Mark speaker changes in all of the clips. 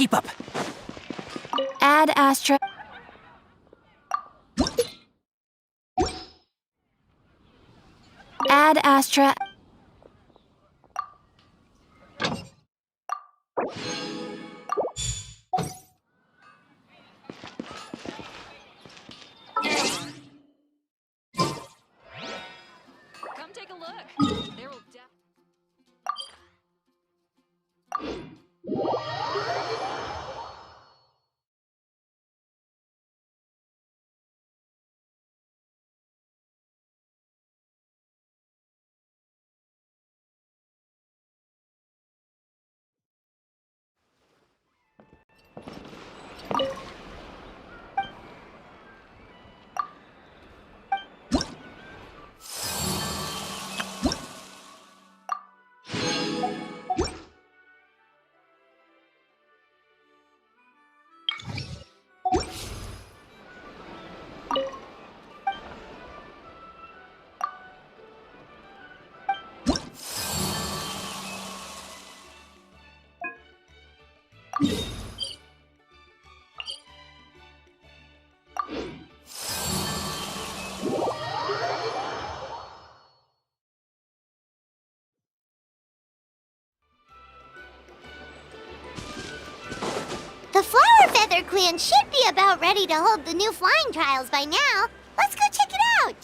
Speaker 1: Keep up.
Speaker 2: Add Astra. Add Astra.
Speaker 3: Come take a look. There will
Speaker 4: The Flower Feather Clan should be about ready to hold the new flying trials by now. Let's go check it out.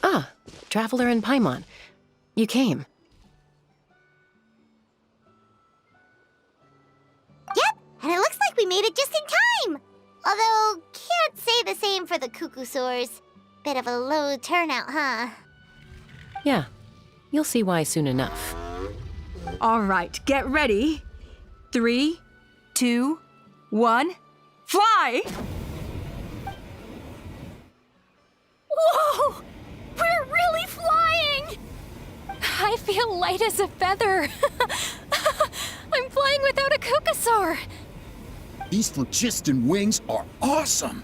Speaker 5: Ah, Traveler and Paimon. You came.
Speaker 4: Yep, and it looks like we made it just in time. Although, can't say the same for the Cuckoosaurs. Bit of a low turnout, huh?
Speaker 5: Yeah, you'll see why soon enough.
Speaker 6: All right, get ready. 3, 2, 1, fly!
Speaker 3: Whoa! We're really flying! I feel light as a feather. I'm flying without a Cuckoosaur.
Speaker 7: These phlogiston wings are awesome!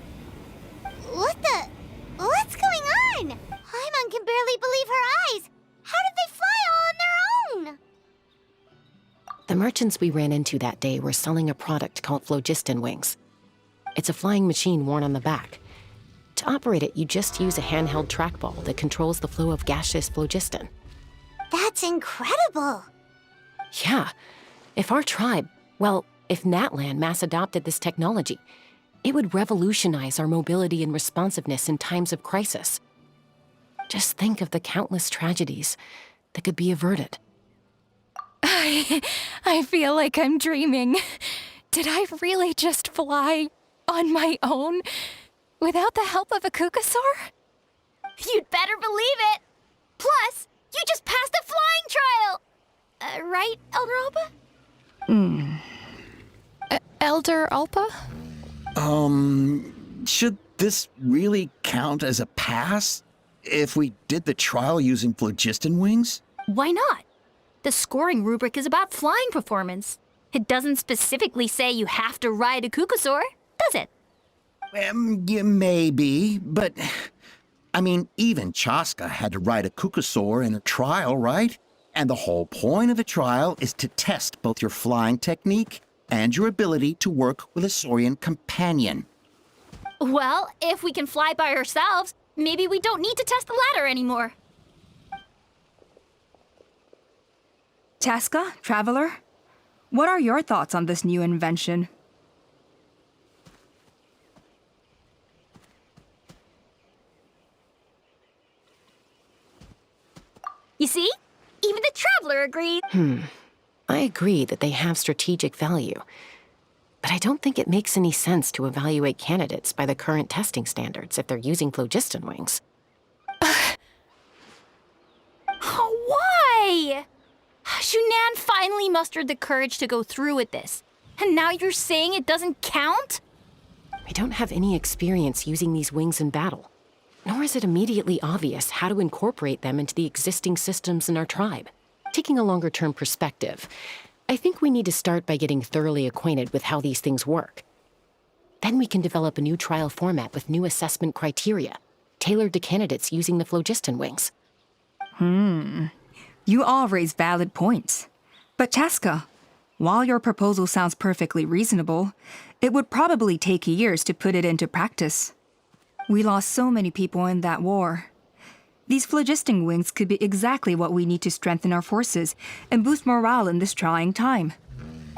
Speaker 4: What's going on? Paimon can barely believe her eyes. How did they fly all on their own?
Speaker 5: The merchants we ran into that day were selling a product called phlogiston wings. It's a flying machine worn on the back. To operate it, you just use a handheld trackball that controls the flow of gaseous phlogiston.
Speaker 4: That's incredible.
Speaker 5: Yeah, if our tribe, if Natlan mass adopted this technology, it would revolutionize our mobility and responsiveness in times of crisis. Just think of the countless tragedies that could be averted.
Speaker 3: I feel like I'm dreaming. Did I really just fly on my own without the help of a Cuckoosaur?
Speaker 4: You'd better believe it. Plus, you just passed the flying trial. Right, Elder Alba?
Speaker 3: Elder Alpa?
Speaker 7: Should this really count as a pass? If we did the trial using phlogiston wings?
Speaker 8: Why not? The scoring rubric is about flying performance. It doesn't specifically say you have to ride a Cuckoosaur, does it?
Speaker 7: Yeah, maybe, but... I mean, even Chaska had to ride a Cuckoosaur in a trial, right? And the whole point of the trial is to test both your flying technique and your ability to work with a Saurian companion.
Speaker 8: Well, if we can fly by ourselves, maybe we don't need to test the ladder anymore.
Speaker 6: Chaska, Traveler, what are your thoughts on this new invention?
Speaker 8: You see? Even the Traveler agreed.
Speaker 5: I agree that they have strategic value, but I don't think it makes any sense to evaluate candidates by the current testing standards if they're using phlogiston wings.
Speaker 8: Why? Shunan finally mustered the courage to go through with this. And now you're saying it doesn't count?
Speaker 5: We don't have any experience using these wings in battle, nor is it immediately obvious how to incorporate them into the existing systems in our tribe. taking a longer-term perspective, I think we need to start by getting thoroughly acquainted with how these things work. Then we can develop a new trial format with new assessment criteria, tailored to candidates using the phlogiston wings.
Speaker 6: You all raise valid points. But Chaska, while your proposal sounds perfectly reasonable, it would probably take years to put it into practice. We lost so many people in that war. These phlogiston wings could be exactly what we need to strengthen our forces and boost morale in this trying time.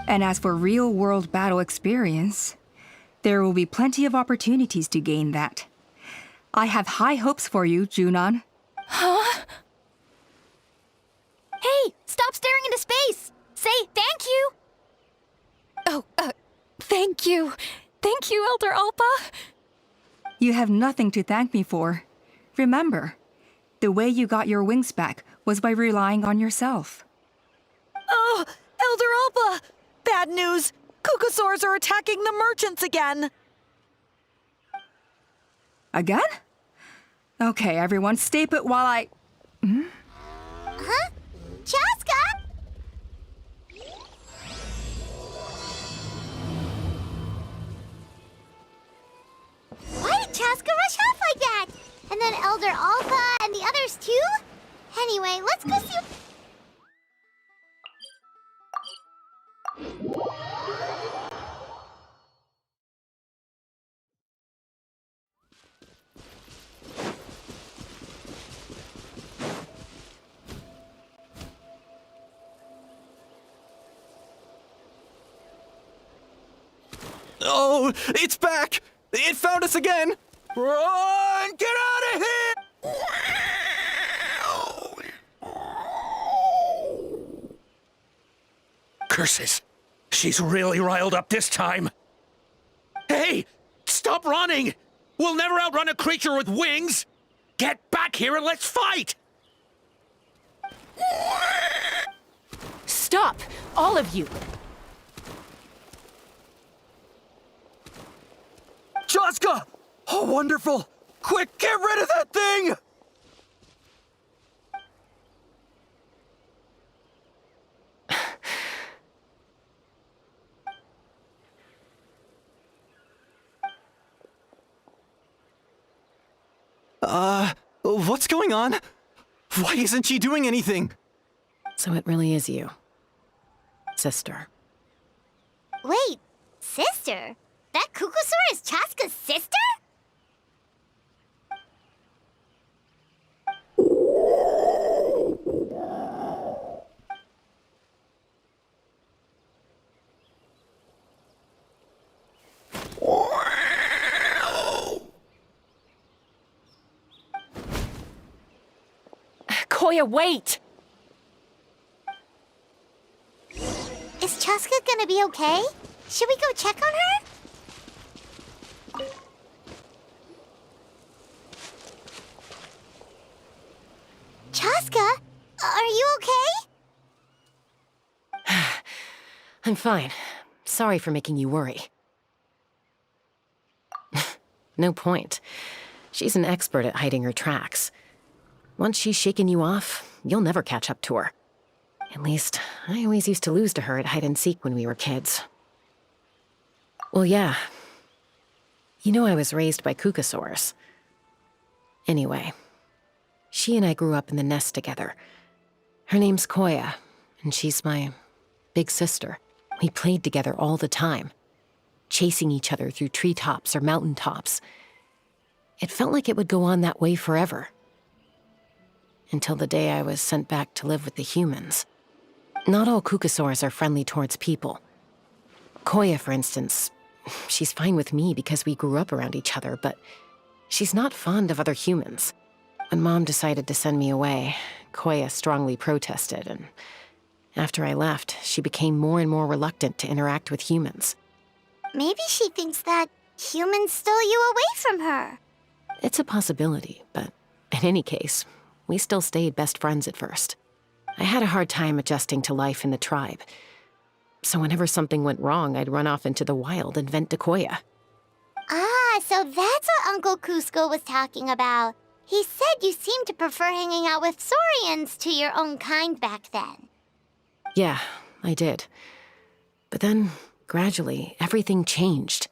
Speaker 6: And as for real-world battle experience, there will be plenty of opportunities to gain that. I have high hopes for you, Junon.
Speaker 8: Hey, stop staring into space! Say thank you!
Speaker 3: Oh, thank you. Thank you, Elder Alpa.
Speaker 6: You have nothing to thank me for. Remember, the way you got your wings back was by relying on yourself.
Speaker 1: Oh, Elder Alpa! Bad news! Kukasaurs are attacking the merchants again!
Speaker 6: Again? Okay, everyone, stay put while I...
Speaker 4: Huh? Chaska? Why did Chaska rush off like that? And then Elder Alpha and the others too? Anyway, let's go see...
Speaker 9: Oh, it's back! It found us again! Run! Get out of here! Curses! She's really riled up this time. Hey! Stop running! We'll never outrun a creature with wings! Get back here and let's fight!
Speaker 5: Stop! All of you!
Speaker 9: Chaska! Oh, wonderful! Quick, get rid of that thing! What's going on? Why isn't she doing anything?
Speaker 5: So it really is you, sister.
Speaker 4: Wait, sister? That Kukusaur is Chaska's sister?
Speaker 5: Koya, wait!
Speaker 4: Is Chaska gonna be okay? Should we go check on her? Chaska, are you okay?
Speaker 5: I'm fine. Sorry for making you worry. No point. She's an expert at hiding her tracks. Once she's shaken you off, you'll never catch up to her. At least, I always used to lose to her at hide-and-seek when we were kids. Well, yeah. You know I was raised by Kukasaurs. Anyway, she and I grew up in the nest together. Her name's Koya, and she's my big sister. We played together all the time, chasing each other through treetops or mountaintops. It felt like it would go on that way forever. Until the day I was sent back to live with the humans. Not all Kukasaurs are friendly towards people. Koya, for instance, she's fine with me because we grew up around each other, but she's not fond of other humans. When Mom decided to send me away, Koya strongly protested, and after I left, she became more and more reluctant to interact with humans.
Speaker 4: Maybe she thinks that humans stole you away from her.
Speaker 5: It's a possibility, but in any case, we still stayed best friends at first. I had a hard time adjusting to life in the tribe. So whenever something went wrong, I'd run off into the wild and vent to Koya.
Speaker 4: Ah, so that's what Uncle Cusco was talking about. He said you seemed to prefer hanging out with Saurians to your own kind back then.
Speaker 5: Yeah, I did. But then, gradually, everything changed.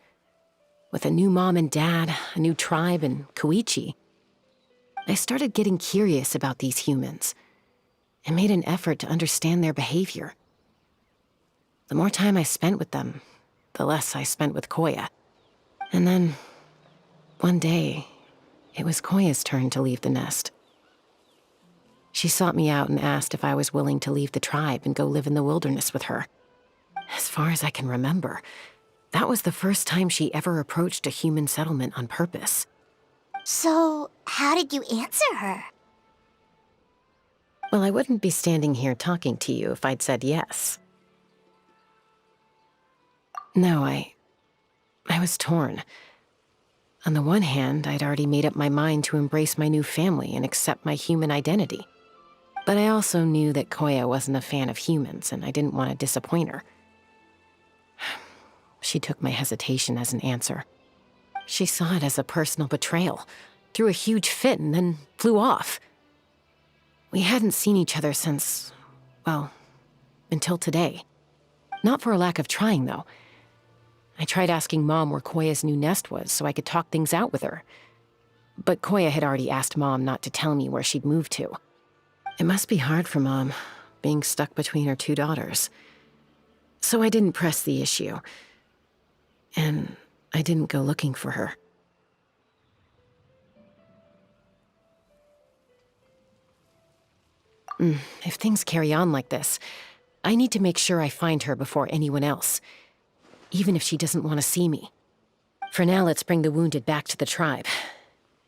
Speaker 5: With a new mom and dad, a new tribe, and Koichi, I started getting curious about these humans and made an effort to understand their behavior. The more time I spent with them, the less I spent with Koya. And then, one day, it was Koya's turn to leave the nest. She sought me out and asked if I was willing to leave the tribe and go live in the wilderness with her. As far as I can remember, that was the first time she ever approached a human settlement on purpose.
Speaker 4: So, how did you answer her?
Speaker 5: Well, I wouldn't be standing here talking to you if I'd said yes. No, I was torn. On the one hand, I'd already made up my mind to embrace my new family and accept my human identity. But I also knew that Koya wasn't a fan of humans, and I didn't want to disappoint her. She took my hesitation as an answer. She saw it as a personal betrayal, threw a huge fit, and then flew off. We hadn't seen each other since, well, until today. Not for a lack of trying, though. I tried asking Mom where Koya's new nest was so I could talk things out with her. But Koya had already asked Mom not to tell me where she'd moved to. It must be hard for Mom, being stuck between her two daughters. So I didn't press the issue. And I didn't go looking for her. If things carry on like this, I need to make sure I find her before anyone else, even if she doesn't want to see me. For now, let's bring the wounded back to the tribe,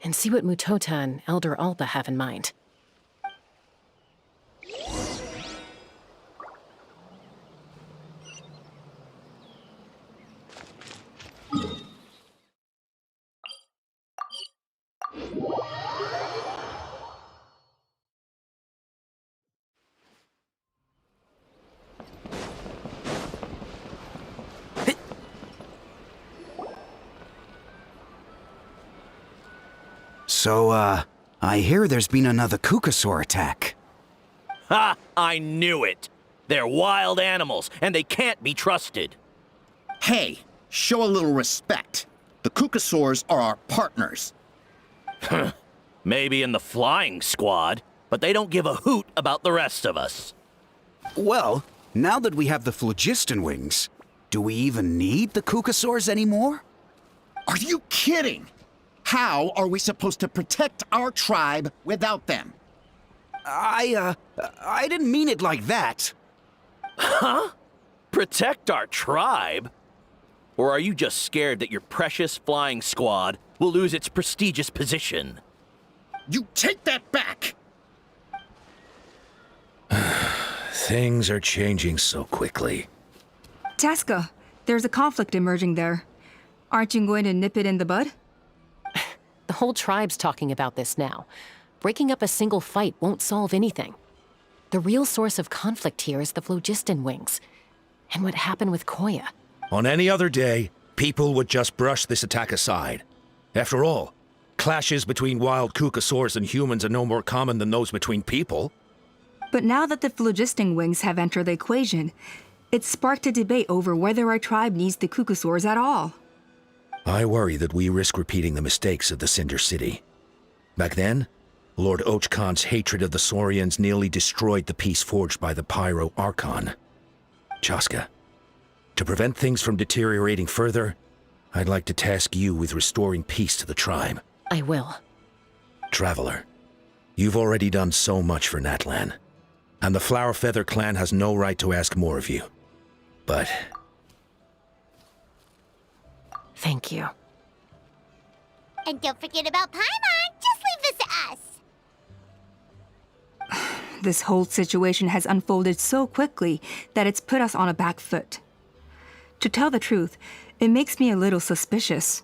Speaker 5: and see what Mutota and Elder Alba have in mind.
Speaker 10: So, I hear there's been another Kukasaur attack.
Speaker 9: Ha! I knew it! They're wild animals, and they can't be trusted.
Speaker 7: Hey, show a little respect. The Kukasaurs are our partners.
Speaker 9: Maybe in the flying squad, but they don't give a hoot about the rest of us.
Speaker 10: Well, now that we have the phlogiston wings, do we even need the Kukasaurs anymore?
Speaker 7: Are you kidding? How are we supposed to protect our tribe without them?
Speaker 10: I didn't mean it like that.
Speaker 9: Huh? Protect our tribe? Or are you just scared that your precious flying squad will lose its prestigious position?
Speaker 7: You take that back!
Speaker 9: Things are changing so quickly.
Speaker 6: Tasca, there's a conflict emerging there. Aren't you going to nip it in the bud?
Speaker 5: The whole tribe's talking about this now. Breaking up a single fight won't solve anything. The real source of conflict here is the phlogiston wings, and what happened with Koya.
Speaker 9: On any other day, people would just brush this attack aside. After all, clashes between wild Kukasaurs and humans are no more common than those between people.
Speaker 6: But now that the phlogiston wings have entered the equation, it's sparked a debate over whether our tribe needs the Kukasaurs at all.
Speaker 9: I worry that we risk repeating the mistakes of the Cinder City. Back then, Lord Ochkon's hatred of the Saurians nearly destroyed the peace forged by the Pyro Archon. Chaska, to prevent things from deteriorating further, I'd like to task you with restoring peace to the tribe.
Speaker 5: I will.
Speaker 9: Traveler, you've already done so much for Natlan, and the Flower Feather clan has no right to ask more of you. But
Speaker 5: thank you.
Speaker 4: And don't forget about Paimon. Just leave this to us.
Speaker 6: This whole situation has unfolded so quickly that it's put us on a back foot. To tell the truth, it makes me a little suspicious.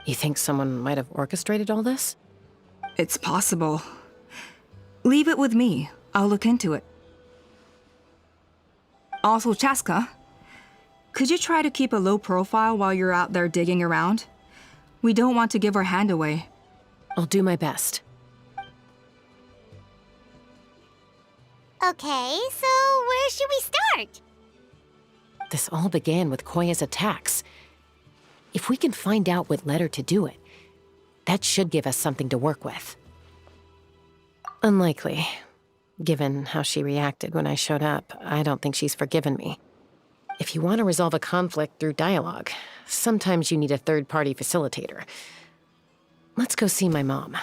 Speaker 5: You think someone might have orchestrated all this?
Speaker 6: It's possible. Leave it with me. I'll look into it. Also, Chaska, could you try to keep a low profile while you're out there digging around? We don't want to give our hand away.
Speaker 5: I'll do my best.
Speaker 4: Okay, so where should we start?
Speaker 5: This all began with Koya's attacks. If we can find out what led her to do it, that should give us something to work with. Unlikely. Given how she reacted when I showed up, I don't think she's forgiven me. If you want to resolve a conflict through dialogue, sometimes you need a third-party facilitator. Let's go see my mom.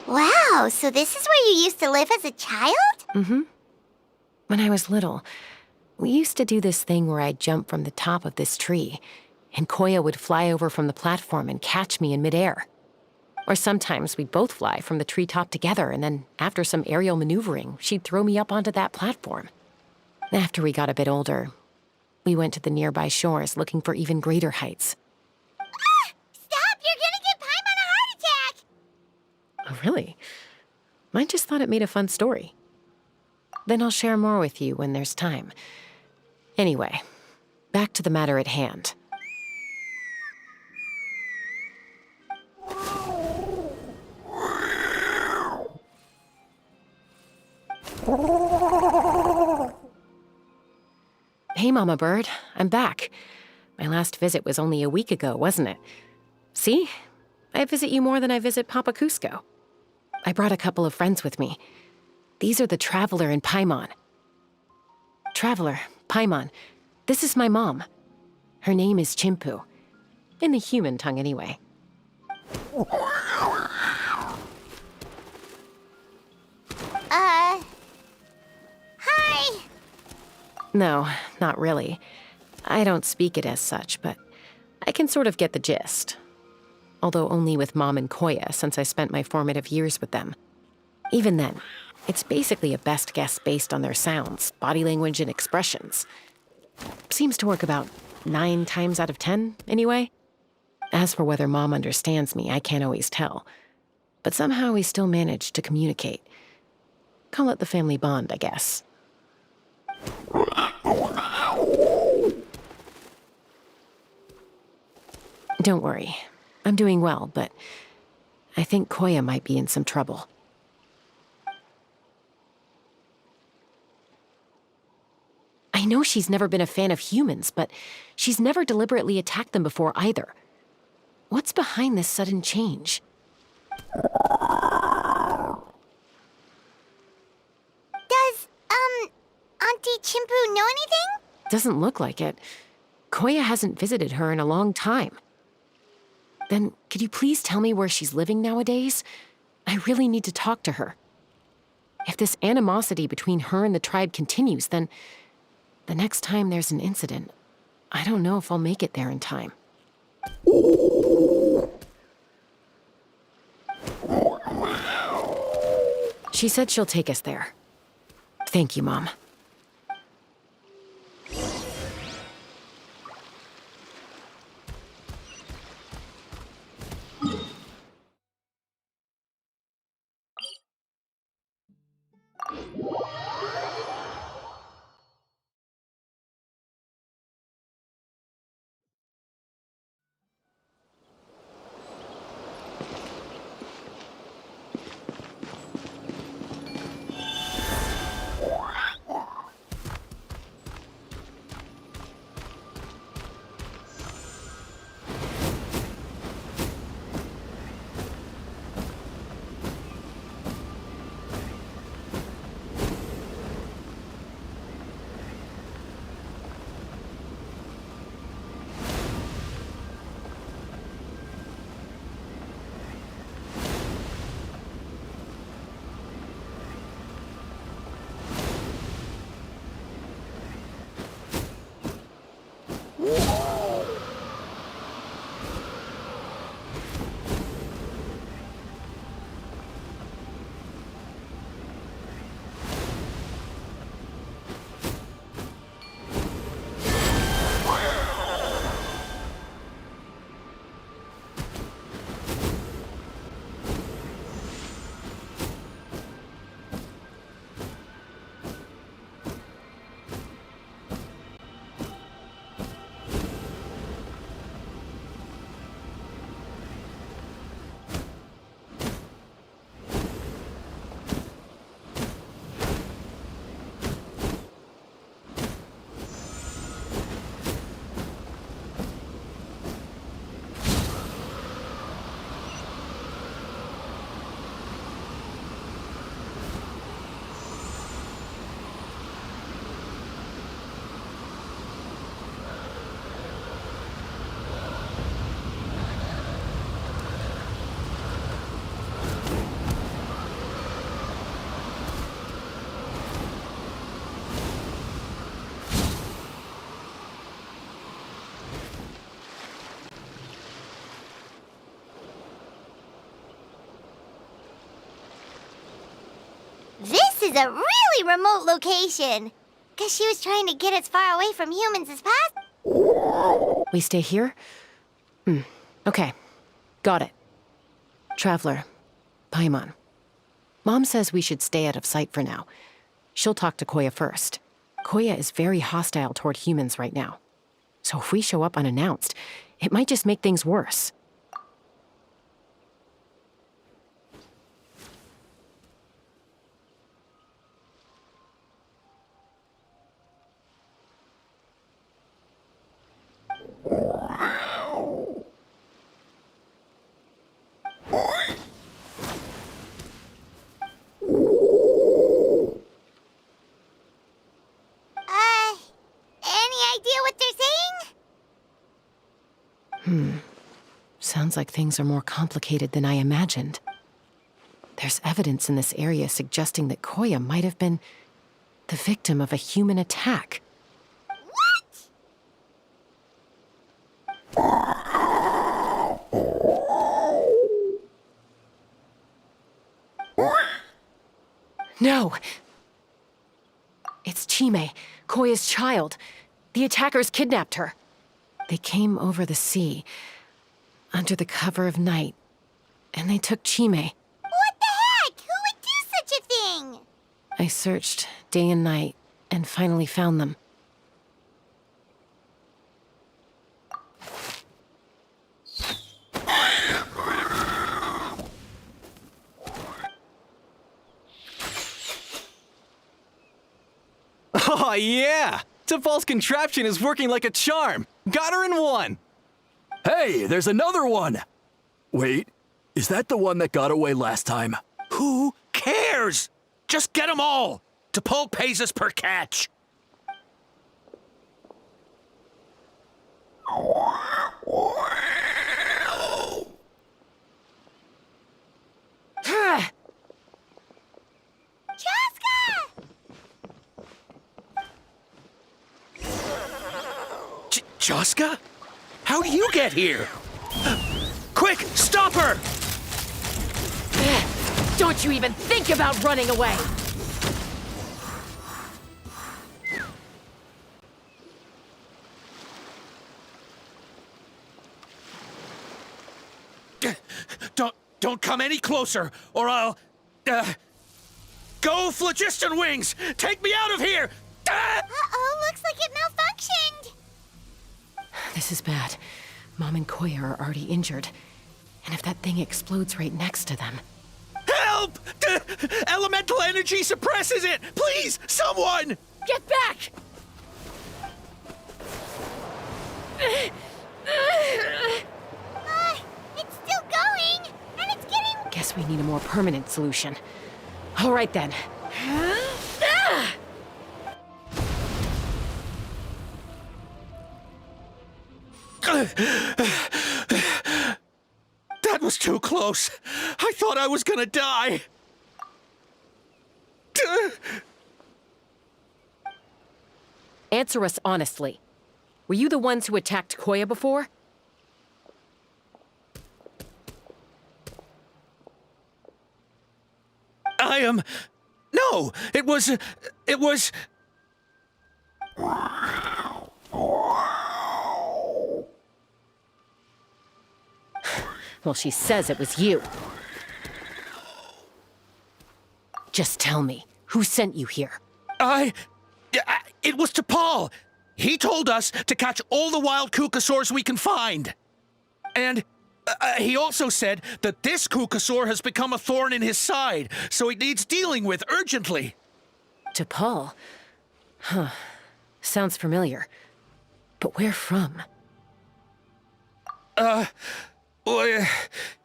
Speaker 4: Wow, so this is where you used to live as a child?
Speaker 5: Mm-hmm. When I was little, we used to do this thing where I'd jump from the top of this tree, and Koya would fly over from the platform and catch me in midair. Or sometimes we'd both fly from the treetop together, and then after some aerial maneuvering, she'd throw me up onto that platform. After we got a bit older, we went to the nearby shores looking for even greater heights.
Speaker 4: Ah! Stop! You're gonna get Paimon a heart attack!
Speaker 5: Oh, really? I just thought it made a fun story. Then I'll share more with you when there's time. Anyway, back to the matter at hand. Hey, Mama Bird. I'm back. My last visit was only a week ago, wasn't it? See? I visit you more than I visit Papa Cusco. I brought a couple of friends with me. These are the Traveler and Paimon. Traveler, Paimon, this is my mom. Her name is Chimpu. In the human tongue, anyway.
Speaker 4: Hi!
Speaker 5: No, not really. I don't speak it as such, but I can sort of get the gist. Although only with Mom and Koya, since I spent my formative years with them. Even then, it's basically a best guess based on their sounds, body language, and expressions. Seems to work about 9 times out of 10, anyway. As for whether Mom understands me, I can't always tell. But somehow we still manage to communicate. Call it the family bond, I guess. Don't worry. I'm doing well, but I think Koya might be in some trouble. I know she's never been a fan of humans, but she's never deliberately attacked them before either. What's behind this sudden change?
Speaker 4: Does, Auntie Chimpu know anything?
Speaker 5: Doesn't look like it. Koya hasn't visited her in a long time. Then, could you please tell me where she's living nowadays? I really need to talk to her. If this animosity between her and the tribe continues, then the next time there's an incident, I don't know if I'll make it there in time. She said she'll take us there. Thank you, Mom.
Speaker 4: is a really remote location. Guess she was trying to get as far away from humans as possible.
Speaker 5: We stay here? Okay. Got it. Traveler, Paimon. Mom says we should stay out of sight for now. She'll talk to Koya first. Koya is very hostile toward humans right now. So if we show up unannounced, it might just make things worse.
Speaker 4: Any idea what they're saying?
Speaker 5: Sounds like things are more complicated than I imagined. There's evidence in this area suggesting that Koya might have been the victim of a human attack. No! It's Chime, Koya's child. The attackers kidnapped her. They came over the sea, under the cover of night, and they took Chime.
Speaker 4: What the heck? Who would do such a thing?
Speaker 5: I searched day and night, and finally found them.
Speaker 11: Oh, yeah! T'Pol's contraption is working like a charm! Got her in one!
Speaker 12: Hey, there's another one! Wait, is that the one that got away last time?
Speaker 9: Who cares? Just get them all. T'Pol pays us per catch. Chaska? How'd you get here? Quick, stop her!
Speaker 5: Don't you even think about running away!
Speaker 9: Don't come any closer, or I'll... Go, Phlogiston Wings! Take me out of here!
Speaker 4: Uh-oh, looks like it malfunctioned.
Speaker 5: This is bad. Mom and Koya are already injured. And if that thing explodes right next to them...
Speaker 9: Help! Elemental energy suppresses it! Please, someone!
Speaker 5: Get back!
Speaker 4: It's still going, and it's getting...
Speaker 5: Guess we need a more permanent solution. All right then.
Speaker 9: That was too close. I thought I was gonna die.
Speaker 5: Answer us honestly. Were you the ones who attacked Koya before?
Speaker 9: I am... No, it was...
Speaker 5: Well, she says it was you. Just tell me, who sent you here?
Speaker 9: It was T'Pol. He told us to catch all the wild Kukasaurs we can find. And he also said that this Kukasaur has become a thorn in his side, so it needs dealing with urgently.
Speaker 5: T'Pol? Huh. Sounds familiar. But where from?
Speaker 9: Well,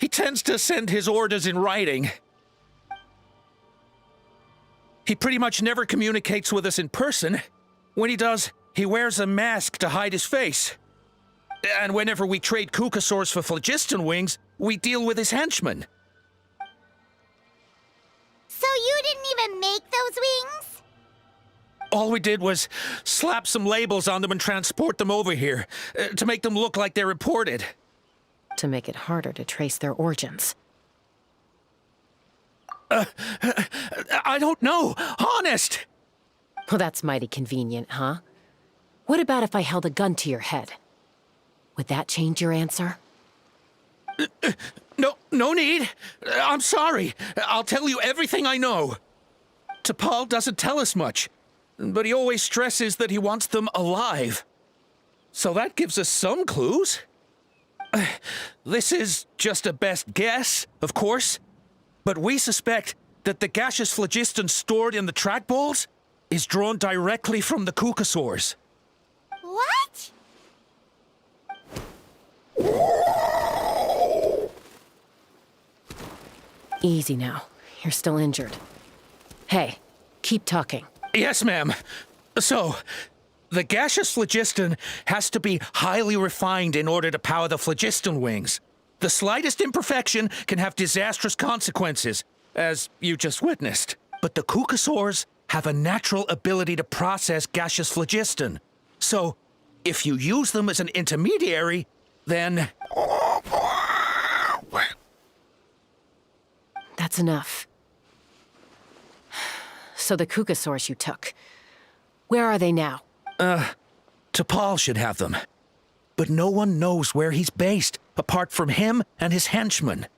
Speaker 9: he tends to send his orders in writing. He pretty much never communicates with us in person. When he does, he wears a mask to hide his face. And whenever we trade Kukasaurs for Phlogiston Wings, we deal with his henchmen.
Speaker 4: So you didn't even make those wings?
Speaker 9: All we did was slap some labels on them and transport them over here, to make them look like they're imported.
Speaker 5: To make it harder to trace their origins.
Speaker 9: I don't know. Honest!
Speaker 5: Well, that's mighty convenient, huh? What about if I held a gun to your head? Would that change your answer?
Speaker 9: No need. I'm sorry. I'll tell you everything I know. T'Pol doesn't tell us much, but he always stresses that he wants them alive. So that gives us some clues. This is just a best guess, of course, but we suspect that the gaseous phlogiston stored in the trackballs is drawn directly from the Kukasaurs.
Speaker 4: What?
Speaker 5: Easy now. You're still injured. Hey, keep talking.
Speaker 9: Yes, ma'am. So, the gaseous phlogiston has to be highly refined in order to power the phlogiston wings. The slightest imperfection can have disastrous consequences, as you just witnessed. But the Kukasaurs have a natural ability to process gaseous phlogiston. So, if you use them as an intermediary, then...
Speaker 5: That's enough. So the Kukasaurs you took, where are they now?
Speaker 9: T'Pol should have them. But no one knows where he's based, apart from him and his henchmen.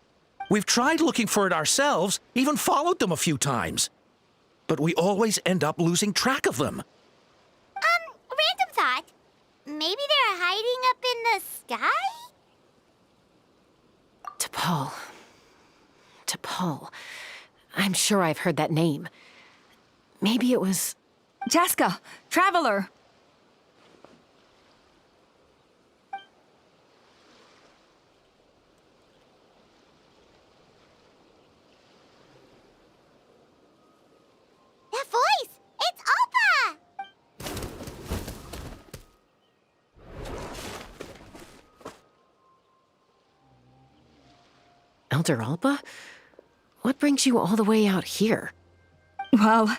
Speaker 9: We've tried looking for it ourselves, even followed them a few times. But we always end up losing track of them.
Speaker 4: Random thought. Maybe they're hiding up in the sky?
Speaker 5: T'Pol. T'Pol. I'm sure I've heard that name. Maybe it was...
Speaker 6: Chaska, Traveler!
Speaker 4: That voice! It's Alpa!
Speaker 5: Elder Alba? What brings you all the way out here?
Speaker 6: Well,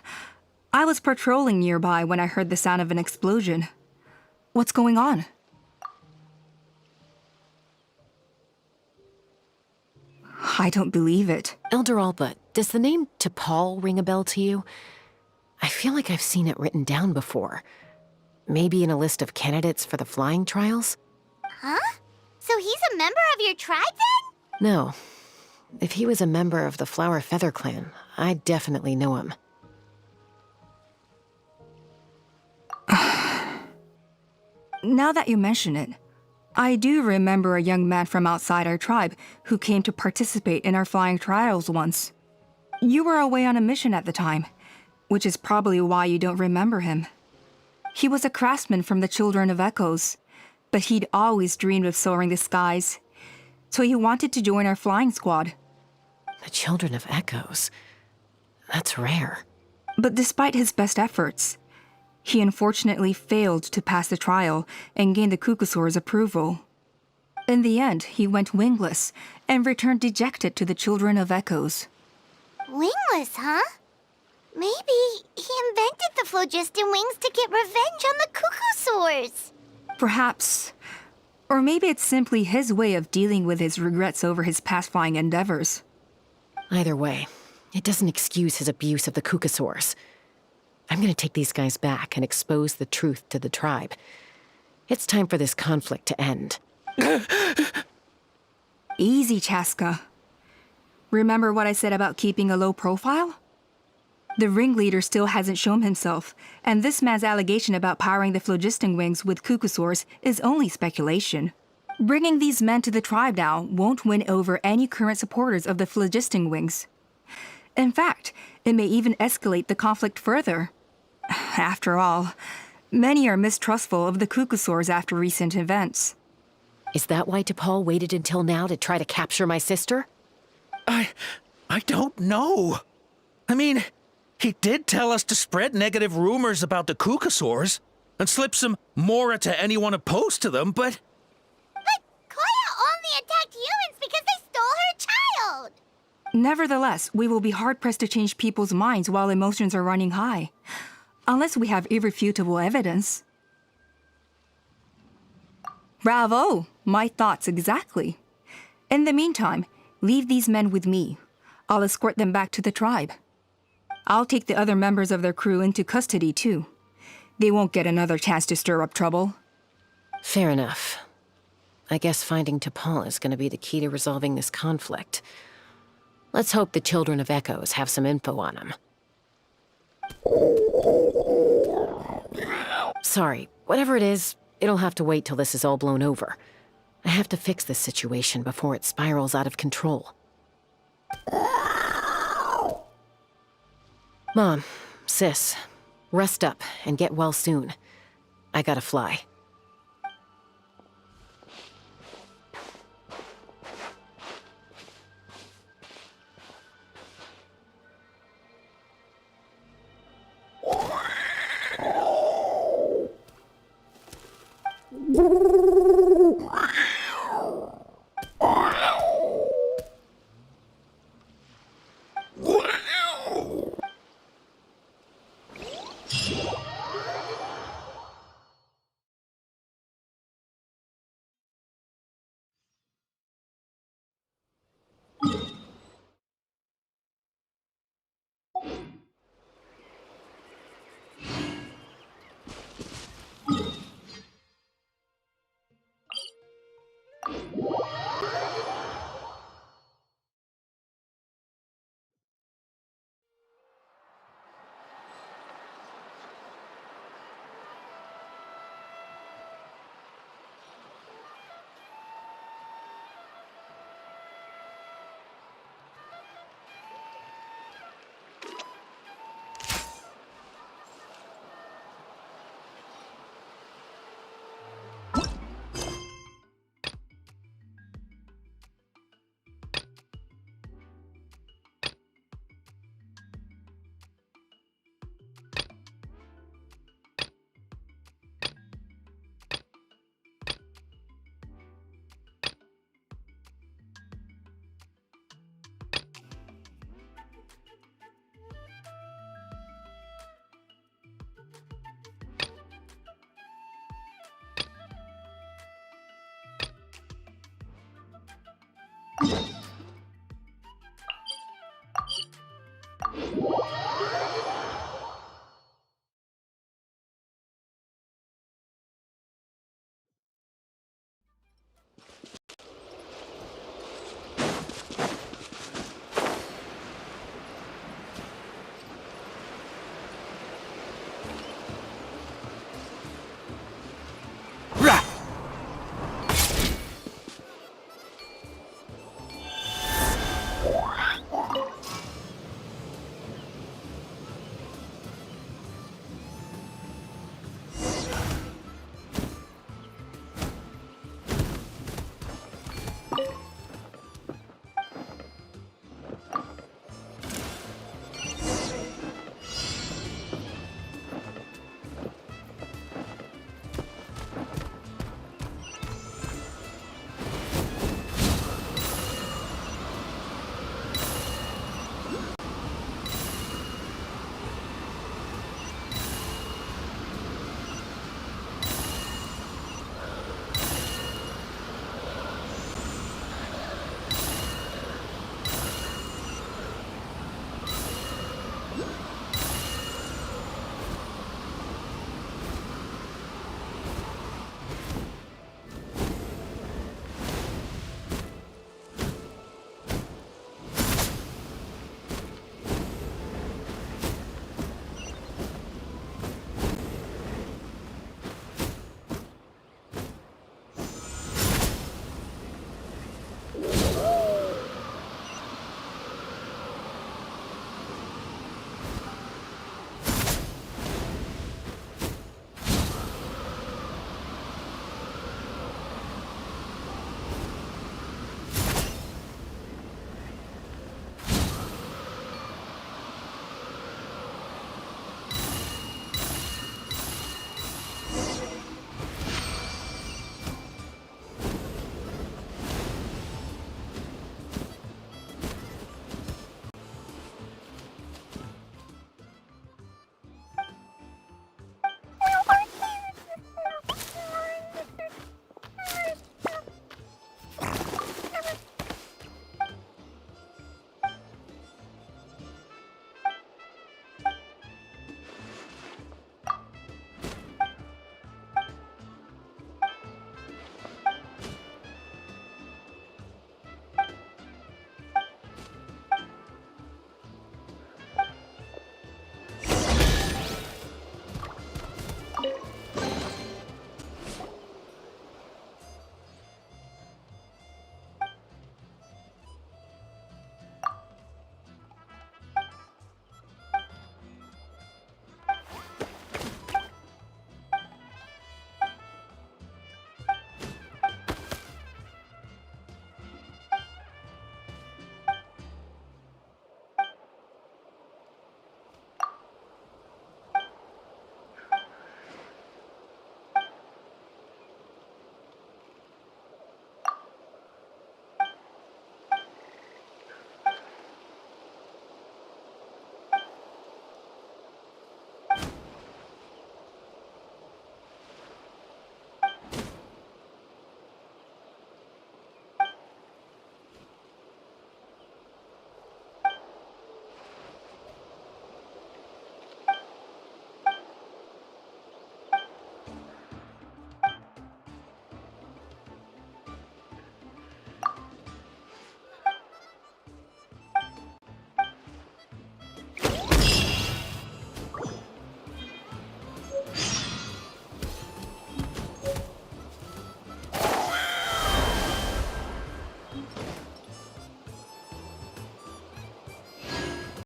Speaker 6: I was patrolling nearby when I heard the sound of an explosion. What's going on? I don't believe it.
Speaker 5: Elder Alba, does the name T'Pol ring a bell to you? I feel like I've seen it written down before. Maybe in a list of candidates for the flying trials?
Speaker 4: Huh? So he's a member of your tribe then?
Speaker 5: No. If he was a member of the Flower Feather clan, I'd definitely know him.
Speaker 6: Now that you mention it, I do remember a young man from outside our tribe who came to participate in our flying trials once. You were away on a mission at the time, which is probably why you don't remember him. He was a craftsman from the Children of Echoes, but he'd always dreamed of soaring the skies, so he wanted to join our flying squad.
Speaker 5: The Children of Echoes? That's rare.
Speaker 6: But despite his best efforts, he unfortunately failed to pass the trial and gain the Kukasaur's approval. In the end, he went wingless and returned dejected to the Children of Echoes.
Speaker 4: Wingless, huh? Maybe he invented the phlogiston wings to get revenge on the Kukasaurs.
Speaker 6: Perhaps. Or maybe it's simply his way of dealing with his regrets over his past flying endeavors.
Speaker 5: Either way, it doesn't excuse his abuse of the Kukasaurs. I'm gonna take these guys back and expose the truth to the tribe. It's time for this conflict to end.
Speaker 6: Easy, Chaska. Remember what I said about keeping a low profile? The ringleader still hasn't shown himself, and this man's allegation about powering the phlogiston wings with Kukasaurs is only speculation. Bringing these men to the tribe now won't win over any current supporters of the phlogiston wings. In fact, it may even escalate the conflict further. After all, many are mistrustful of the Kukasaurs after recent events.
Speaker 5: Is that why T'Pol waited until now to try to capture my sister?
Speaker 9: I don't know. I mean, he did tell us to spread negative rumors about the Kukasaurs and slip some Mora to anyone opposed to them, but...
Speaker 4: But Koya only attacked humans because they stole her child!
Speaker 6: Nevertheless, we will be hard-pressed to change people's minds while emotions are running high. Unless we have irrefutable evidence. Bravo! My thoughts exactly. In the meantime, leave these men with me. I'll escort them back to the tribe. I'll take the other members of their crew into custody, too. They won't get another chance to stir up trouble.
Speaker 5: Fair enough. I guess finding T'Pol is gonna be the key to resolving this conflict. Let's hope the Children of Echoes have some info on him. Sorry, whatever it is, it'll have to wait till this is all blown over. I have to fix this situation before it spirals out of control. Mom, Sis, rest up and get well soon. I gotta fly.